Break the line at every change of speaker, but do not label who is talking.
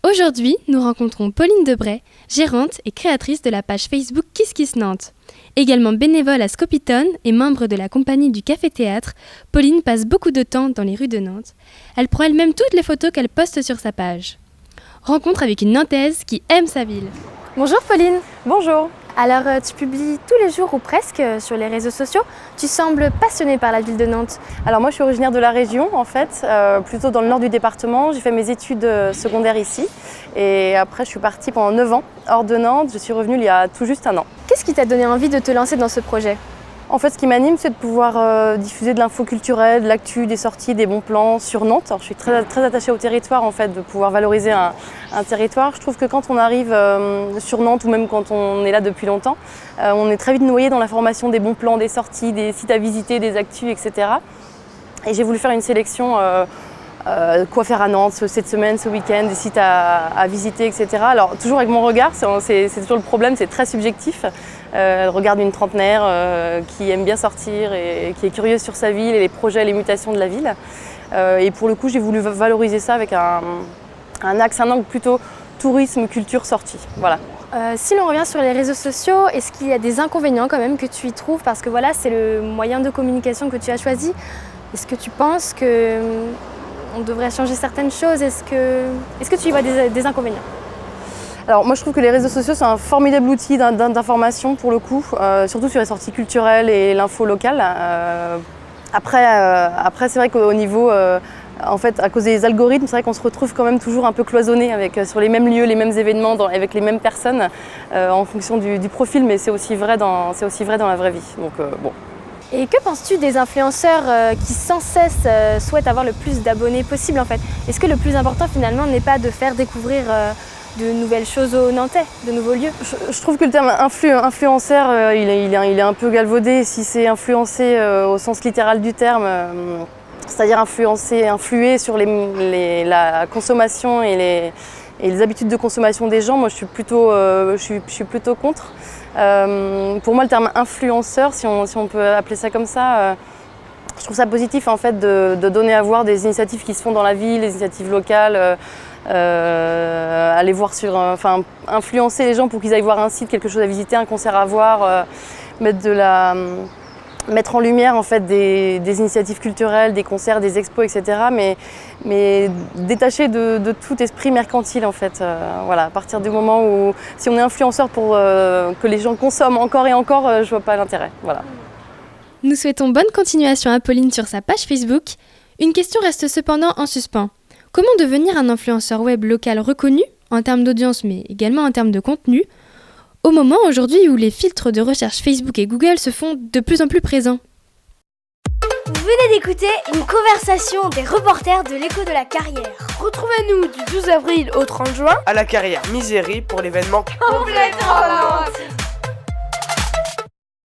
Aujourd'hui, nous rencontrons Pauline Debray, gérante et créatrice de la page Facebook Kiss Nantes. Également bénévole à Scopitone et membre de la compagnie du Café Théâtre, Pauline passe beaucoup de temps dans les rues de Nantes. Elle prend elle-même toutes les photos qu'elle poste sur sa page. Rencontre avec une Nantaise qui aime sa ville. Bonjour Pauline.
Bonjour.
Alors tu publies tous les jours ou presque sur les réseaux sociaux. Tu sembles passionnée par la ville de Nantes.
Alors moi je suis originaire de la région en fait, plutôt dans le nord du département. J'ai fait mes études secondaires ici et après je suis partie pendant 9 ans hors de Nantes. Je suis revenue il y a tout juste un an.
Qu'est-ce qui t'a donné envie de te lancer dans ce projet ?
En fait, ce qui m'anime, c'est de pouvoir diffuser de l'info culturelle, de l'actu, des sorties, des bons plans sur Nantes. Alors, je suis très attachée au territoire, en fait, de pouvoir valoriser un territoire. Je trouve que quand on arrive sur Nantes, ou même quand on est là depuis longtemps, on est très vite noyé dans l'information des bons plans, des sorties, des sites à visiter, des actus, etc. Et j'ai voulu faire une sélection quoi faire à Nantes cette semaine, ce week-end, des sites à visiter, etc. Alors toujours avec mon regard, c'est toujours le problème, c'est très subjectif. Le regard d'une trentenaire qui aime bien sortir et qui est curieuse sur sa ville et les projets, les mutations de la ville. Et pour le coup, j'ai voulu valoriser ça avec un angle plutôt tourisme, culture, sortie. Voilà.
Si l'on revient sur les réseaux sociaux, est-ce qu'il y a des inconvénients quand même que tu y trouves ? Parce que voilà, c'est le moyen de communication que tu as choisi. Est-ce que tu penses que on devrait changer certaines choses? Est-ce que tu y vois des inconvénients?
Alors moi je trouve que les réseaux sociaux c'est un formidable outil d'information pour le coup, surtout sur les sorties culturelles et l'info locale. Après c'est vrai qu'au niveau, en fait à cause des algorithmes, c'est vrai qu'on se retrouve quand même toujours un peu cloisonné sur les mêmes lieux, les mêmes événements, avec les mêmes personnes en fonction du profil, mais c'est aussi vrai dans la vraie vie. Donc bon.
Et que penses-tu des influenceurs qui sans cesse souhaitent avoir le plus d'abonnés possible en fait? Est-ce que le plus important finalement n'est pas de faire découvrir de nouvelles choses aux Nantais, de nouveaux lieux?
Je trouve que le terme influenceur, il est un peu galvaudé. Si c'est influencer au sens littéral du terme, c'est-à-dire influer sur la consommation et les habitudes de consommation des gens, moi je suis plutôt contre. Pour moi le terme influenceur, si on peut appeler ça comme ça, je trouve ça positif en fait de donner à voir des initiatives qui se font dans la ville, des initiatives locales, aller voir influencer les gens pour qu'ils aillent voir un site, quelque chose à visiter, un concert à voir, mettre en lumière en fait des initiatives culturelles, des concerts, des expos, etc. Mais détaché de tout esprit mercantile en fait. Voilà, à partir du moment où si on est influenceur pour que les gens consomment encore et encore, je vois pas l'intérêt. Voilà.
Nous souhaitons bonne continuation à Pauline sur sa page Facebook. Une question reste cependant en suspens. Comment devenir un influenceur web local reconnu en termes d'audience mais également en termes de contenu au moment aujourd'hui où les filtres de recherche Facebook et Google se font de plus en plus présents?
Vous venez d'écouter une conversation des reporters de l'Écho de la Carrière.
Retrouvez-nous du 12 avril au 30 juin
à la Carrière Misérie pour l'événement
Complètement Nantes.